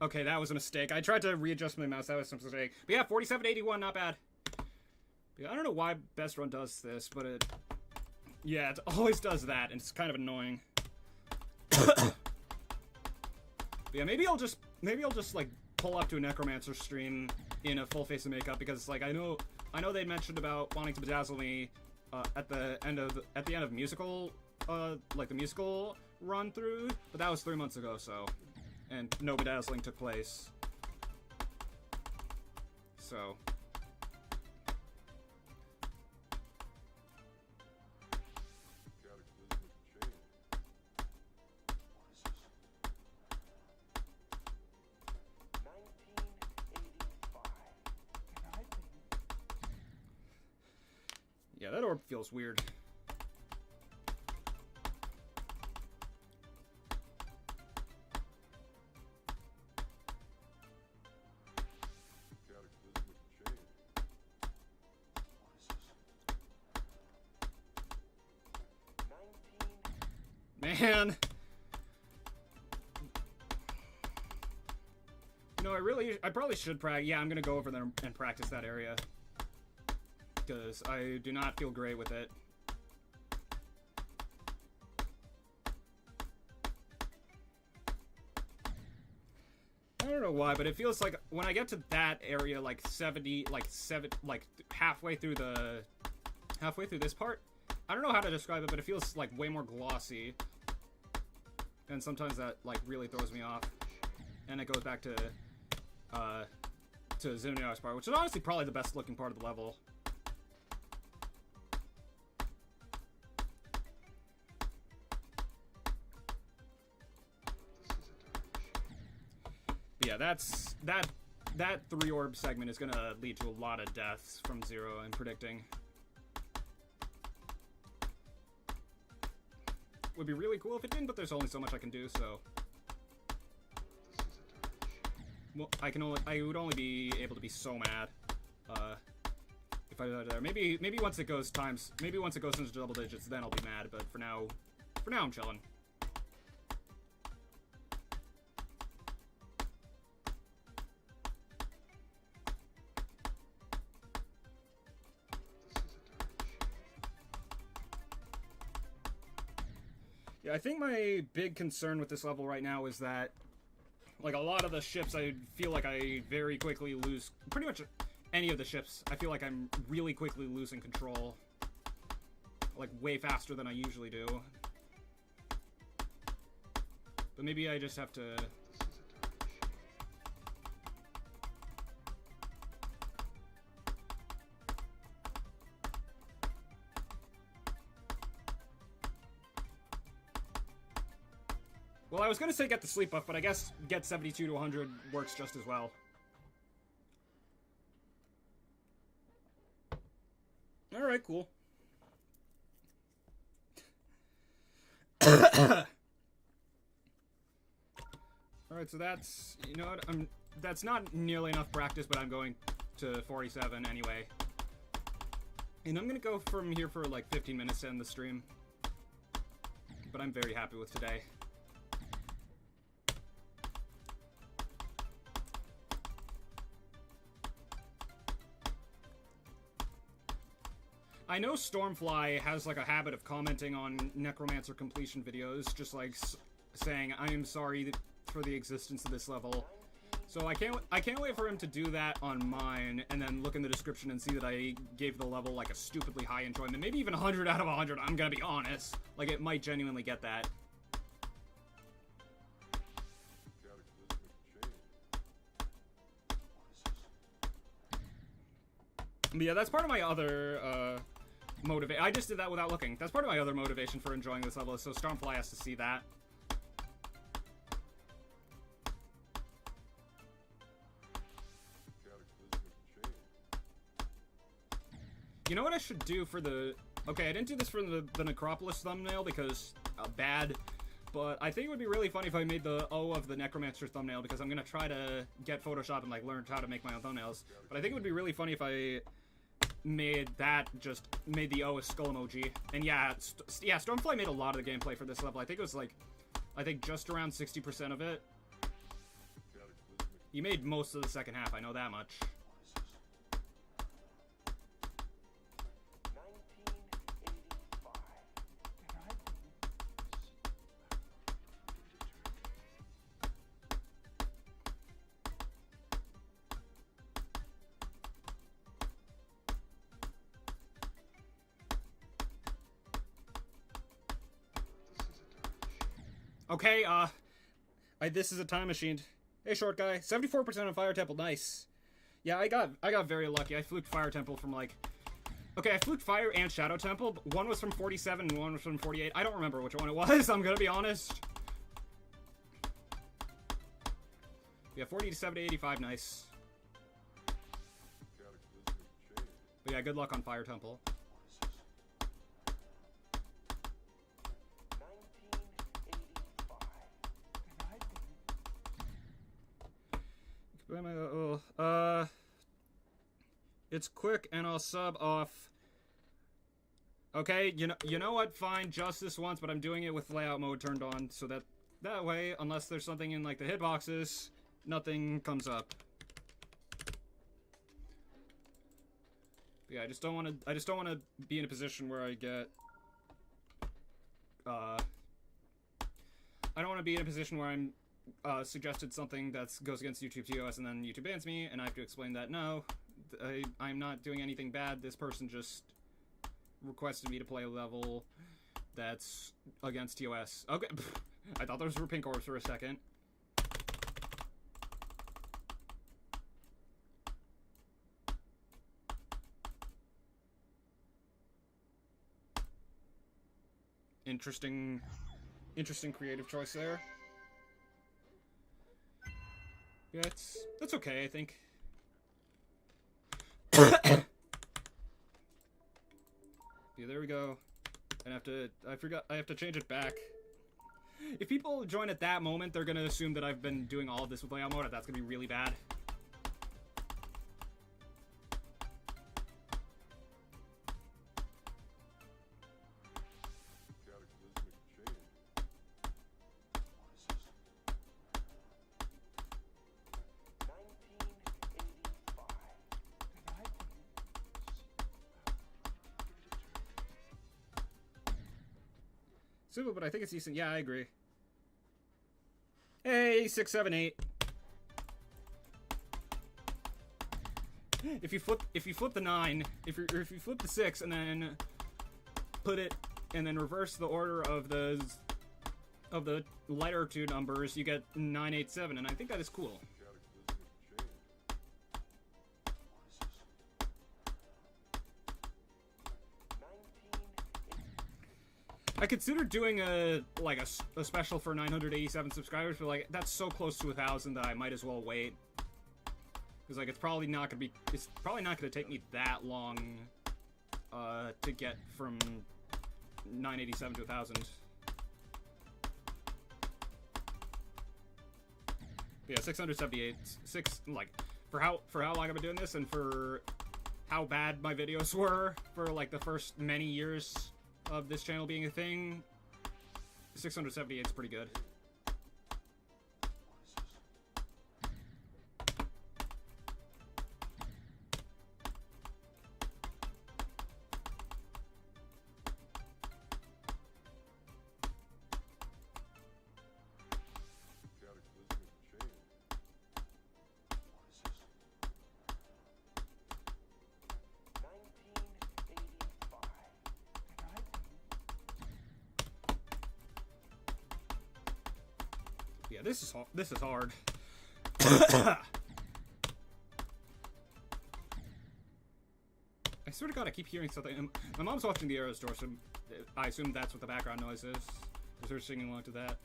Okay, that was a mistake. I tried to readjust my mouse. That was a mistake. But yeah, 4781, not bad. Yeah, I don't know why Best Run does this, but it... Yeah, it always does that, and it's kind of annoying. Yeah, maybe I'll just like pull up to a Necromancer stream in a full face of makeup, because like I know they mentioned about wanting to bedazzle me at the end of musical like the musical run through, but that was 3 months ago, so. And no bedazzling took place. So. Yeah, that orb feels weird. Man, you know, I probably should practice. Yeah, I'm gonna go over there and practice that area, because I do not feel great with it. I don't know why, but it feels like when I get to that area, like halfway through this part, I don't know how to describe it, but it feels like way more glossy. And sometimes that like really throws me off, and it goes back to Ximniar's part, which is honestly probably the best looking part of the level. But yeah, that 3 orb segment is gonna lead to a lot of deaths from Zero, I'm predicting. Would be really cool if it didn't, but there's only so much I can do, so. Well, I would only be able to be so mad, if I did that there. Maybe once it goes into double digits, then I'll be mad, but for now I'm chilling. Yeah, I think my big concern with this level right now is that, like, a lot of the ships, I feel like I very quickly lose... Pretty much any of the ships, I feel like I'm really quickly losing control. Like, way faster than I usually do. But maybe I just have to... Well, I was gonna say get the sleep buff, but I guess get 72 to 100 works just as well. Alright, cool. Alright, so that's, you know what, that's not nearly enough practice, but I'm going to 47 anyway. And I'm gonna go from here for like 15 minutes to end the stream. But I'm very happy with today. I know Stormfly has like a habit of commenting on Necromancer completion videos, just like saying, "I am sorry for the existence of this level." So I can't wait for him to do that on mine, and then look in the description and see that I gave the level like a stupidly high enjoyment, maybe even 100 out of 100. I'm gonna be honest, like it might genuinely get that. But yeah, that's part of my other motivation. I just did that without looking. That's part of my other motivation for enjoying this level, so Stormfly has to see that. You know what I should do for the... Okay, I didn't do this for the Necropolis thumbnail because bad, but I think it would be really funny if I made the O of the Necromancer thumbnail, because I'm gonna try to get Photoshop and like learn how to make my own thumbnails. But I think it would be really funny if I made the O a skull emoji. And yeah, Stormfly made a lot of the gameplay for this level. I think it was like, just around 60% of it. He made most of the second half, I know that much. Okay, this is a time machine. Hey, short guy. 74% on Fire Temple, nice. Yeah, I got very lucky. I fluked Fire Temple from like... Okay, I fluked Fire and Shadow Temple, but one was from 47 and one was from 48. I don't remember which one it was, I'm gonna be honest. Yeah, 47 to 85, nice. But yeah, good luck on Fire Temple. It's quick and I'll sub off. Okay, you know what? Fine, just this once, but I'm doing it with layout mode turned on, so that way, unless there's something in like the hitboxes, nothing comes up. But yeah, I just don't want to be in a position where I get I don't want to be in a position where I'm suggested something that goes against YouTube TOS and then YouTube bans me, and I have to explain that no, I'm not doing anything bad. This person just requested me to play a level that's against TOS. Okay, I thought those were pink orbs for a second. Interesting creative choice there. Yeah, that's okay, I think. Yeah, there we go. And I have to change it back. If people join at that moment, they're gonna assume that I've been doing all of this with layout mode, and that's gonna be really bad. Simple, but I think it's decent. Yeah, I agree. Hey, 6, 7, 8. If you flip the 9, if you flip the 6 and then put it and then reverse the order of the lighter two numbers, you get 9, 8, 7, and I think that is cool. I considered doing a special for 987 subscribers, but like that's so close to 1,000 that I might as well wait. Because like it's probably not gonna take me that long to get from 987 to 1,000. Yeah, 678. For how long I've been doing this, and for how bad my videos were for like the first many years of this channel being a thing, 678 is pretty good. Yeah, this is hard. I swear to God, I keep hearing something. My mom's watching the Arrows door, so I assume that's what the background noise is. Is her singing along to that?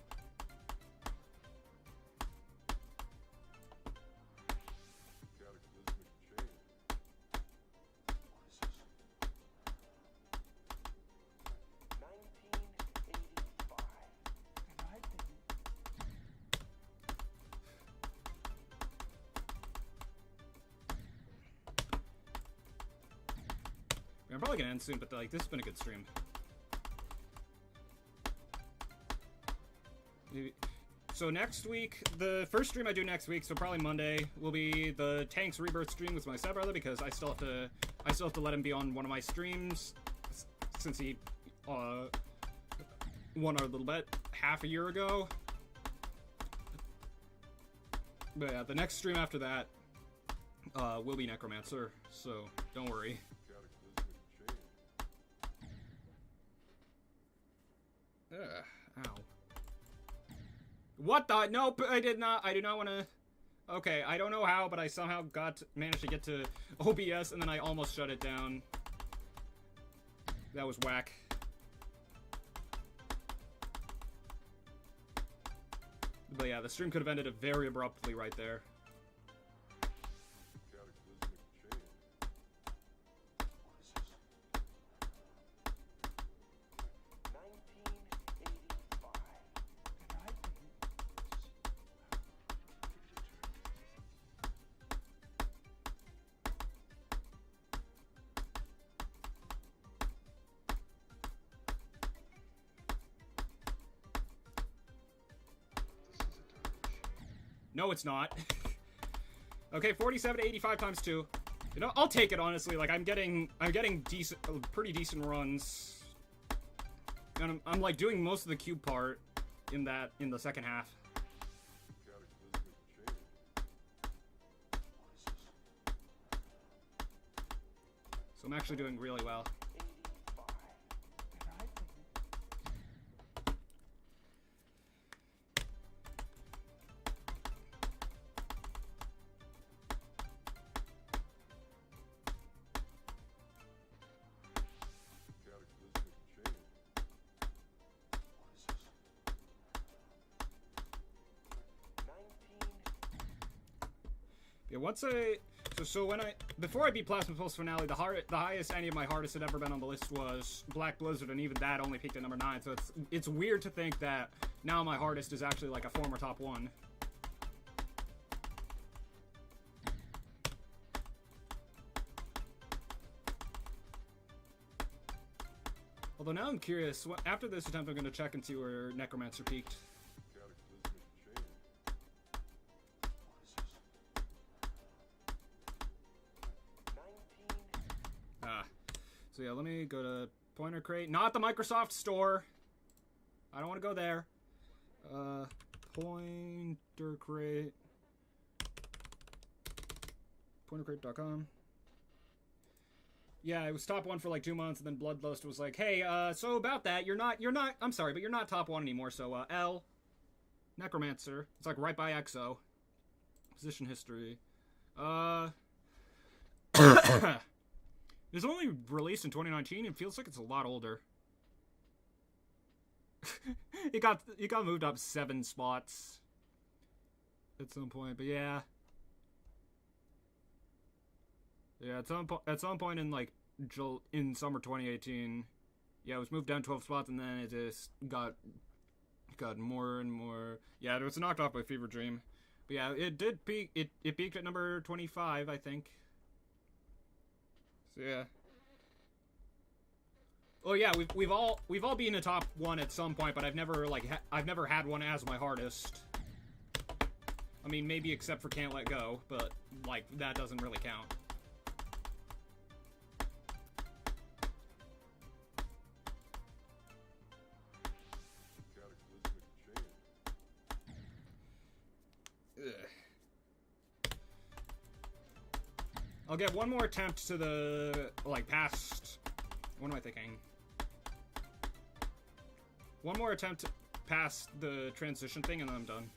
I'm probably gonna end soon, but like this has been a good stream. So next week, the first stream I do next week, so probably Monday, will be the Tanks Rebirth stream with my stepbrother, because I still have to let him be on one of my streams since he won our little bet half a year ago. But yeah, the next stream after that will be Necromancer, so don't worry. Ow. What the? Nope, I did not. I do not want to. Okay, I don't know how, but I somehow managed to get to OBS, and then I almost shut it down. That was whack. But yeah, the stream could have ended very abruptly right there. No, it's not. Okay, 47 to 85 times 2. You know, I'll take it, honestly. Like, I'm getting pretty decent runs. And I'm like doing most of the cube part in the second half. So I'm actually doing really well. Before I beat Plasma Pulse Finale, the highest any of my hardest had ever been on the list was Black Blizzard, and even that only peaked at number 9. So it's weird to think that now my hardest is actually like a former top 1. Although now I'm curious. After this attempt, I'm going to check and see where Necromancer peaked. So yeah, let me go to Pointer Crate. Not the Microsoft Store. I don't want to go there. Pointer Crate. PointerCrate.com. Yeah, it was top 1 for like 2 months, and then Bloodlust was like, hey, so about that, you're not, I'm sorry, but you're not top 1 anymore, so, L. Necromancer. It's like right by EXO. Position history. It was only released in 2019. It feels like it's a lot older. it got moved up 7 spots at some point, but yeah. Yeah, at some point in like in summer 2018, yeah, it was moved down 12 spots, and then it just got more and more. Yeah, it was knocked off by Fever Dream. But yeah, it did peak. It peaked at number 25, I think. So yeah. Oh yeah, we've all been a top 1 at some point, but I've never I've never had one as my hardest. I mean, maybe except for Can't Let Go, but like that doesn't really count. Ugh. I'll get one more attempt to the past. What am I thinking? One more attempt past the transition thing, and then I'm done.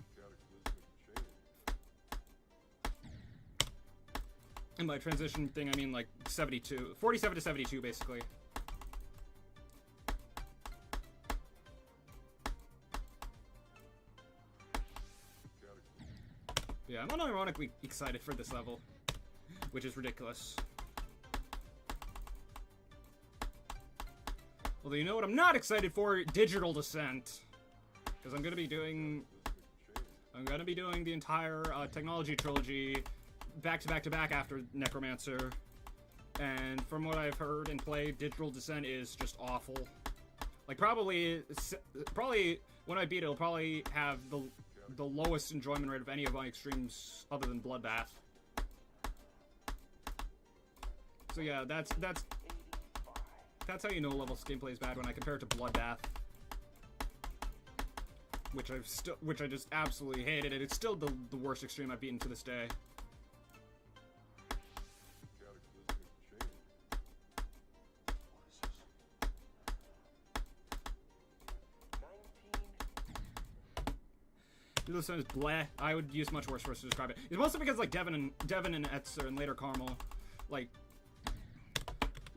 And by transition thing, I mean like 72, 47 to 72, basically. Yeah, I'm unironically excited for this level, which is ridiculous. Although, you know what I'm not excited for? Digital Descent. Because I'm gonna be doing the entire technology trilogy back to back to back after Necromancer. And from what I've heard and played, Digital Descent is just awful. Like, probably when I beat it, it'll probably have the lowest enjoyment rate of any of my extremes other than Bloodbath. So yeah, that's how you know Level's gameplay is bad when I compare it to Bloodbath, which I just absolutely hated it. It's still the worst extreme I've beaten to this day. This one is bleh. I would use much worse words to describe it. It's mostly because like Devin and Etzer and later Carmel, like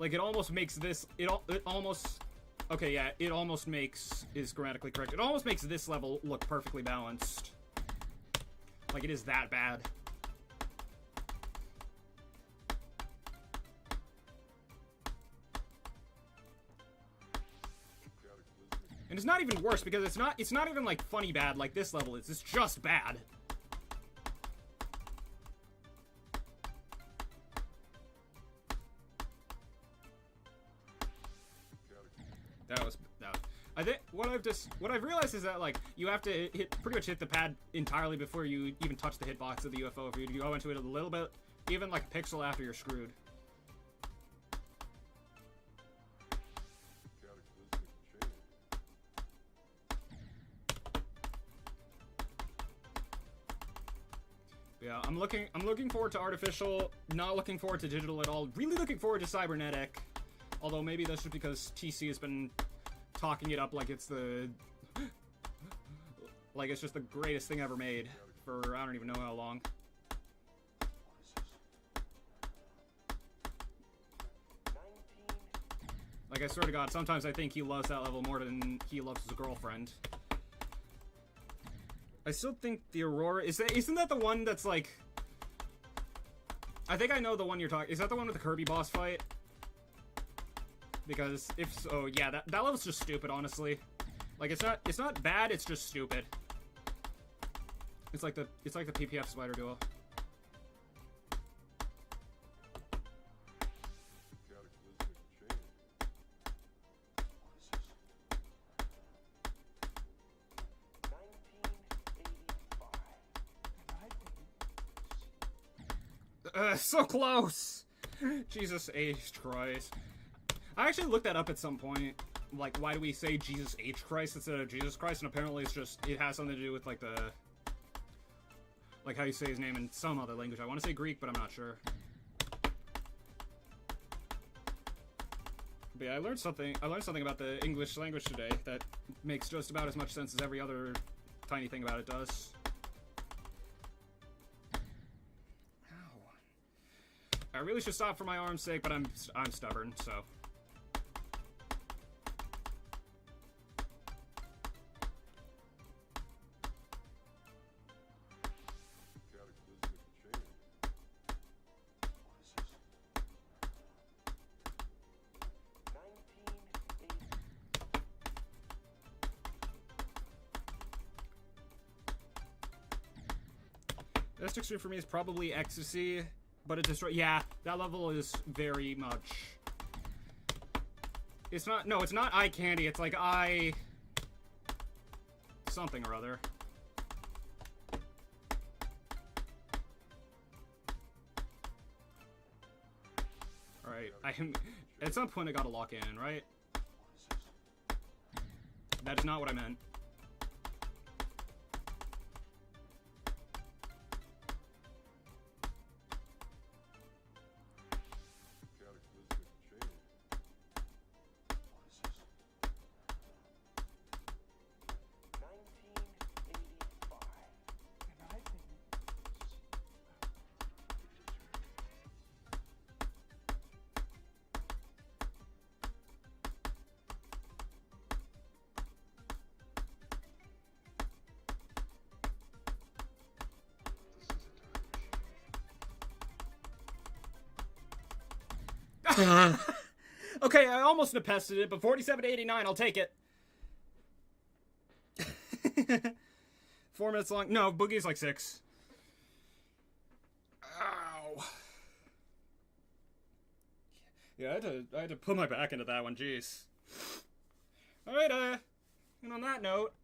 it almost makes this it almost is grammatically correct. It almost makes this level look perfectly balanced. Like it is that bad. And it's not even worse because it's not even like funny bad like this level is. It's just bad. I think what I've realized is that like you have to pretty much hit the pad entirely before you even touch the hitbox of the UFO. If you go into it a little bit, even like a pixel after, you're screwed. Yeah, I'm looking forward to Artificial, not looking forward to Digital at all. Really looking forward to Cybernetic. Although maybe that's just because TC has been talking it up like it's just the greatest thing ever made for I don't even know how long. Like, I swear to God, sometimes I think he loves that level more than he loves his girlfriend. I still think the Aurora... Isn't that the one that's, like... I think I know the one you're talking... Is that the one with the Kirby boss fight? Because if so, yeah, that level's just stupid, honestly. Like, it's not bad, it's just stupid. It's like the PPF Spider Duo. So close! Jesus H. Christ. I actually looked that up at some point. Like, why do we say Jesus H. Christ instead of Jesus Christ? And apparently it's just, it has something to do with, like, like, how you say his name in some other language. I want to say Greek, but I'm not sure. But yeah, I learned something about the English language today that makes just about as much sense as every other tiny thing about it does. I really should stop for my arm's sake, but I'm stubborn, so. Best extreme for me is probably Ecstasy, but it destroys. Yeah, that level is very much. It's not. No, it's not eye candy. It's like eye. Something or other. Alright, at some point I gotta lock in, right? That's not what I meant. Okay, I almost nepested it, but 47-89, I'll take it. 4 minutes long. No, Boogie's like 6. Ow. Yeah, I had to put my back into that one, jeez. Alright, and on that note,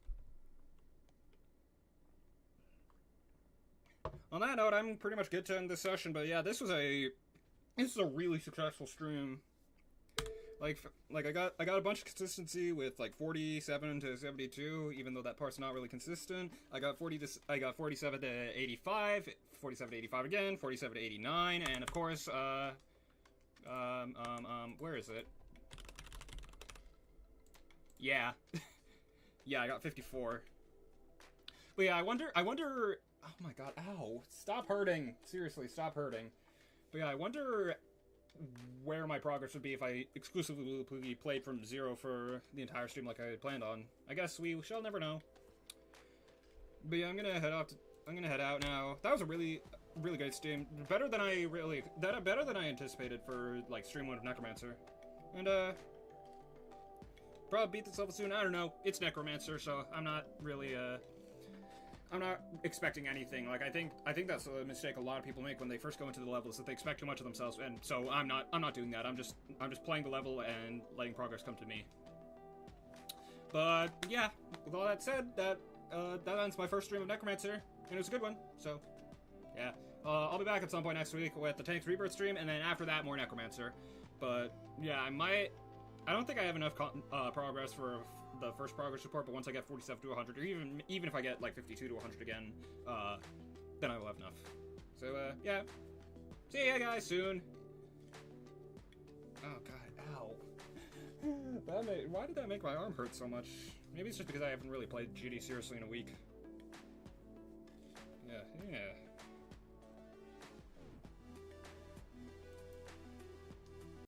I'm pretty much good to end this session, but yeah, this is a really successful stream. Like I got a bunch of consistency with like 47 to 72, even though that part's not really consistent. I got 47 to 85, 47 to 85 again, 47 to 89, and of course, where is it? Yeah. Yeah, I got 54. But yeah, I wonder, oh my god, ow. Stop hurting. Seriously, stop hurting. But yeah, I wonder where my progress would be if I exclusively played from 0 for the entire stream like I had planned on. I guess we shall never know. But yeah, I'm gonna head out now. That was a really great stream. Better than I anticipated for like stream 1 of Necromancer. And probably beat this level soon. I don't know. It's Necromancer, so I'm not really I'm not expecting anything. Like I think that's a mistake a lot of people make when they first go into the levels, that they expect too much of themselves, and so I'm not doing that. I'm just playing the level and letting progress come to me. But yeah, with all that said, that ends my first stream of Necromancer, and it was a good one. So yeah, I'll be back at some point next week with the Tanks Rebirth stream, and then after that more Necromancer. But yeah, I don't think I have enough progress for the first progress report, but once I get 47 to 100, or even if I get like 52 to 100 again, then I will have enough. So yeah, see ya guys soon. Oh god, ow. Why did that make my arm hurt so much? Maybe it's just because I haven't really played GD seriously in a week. Yeah.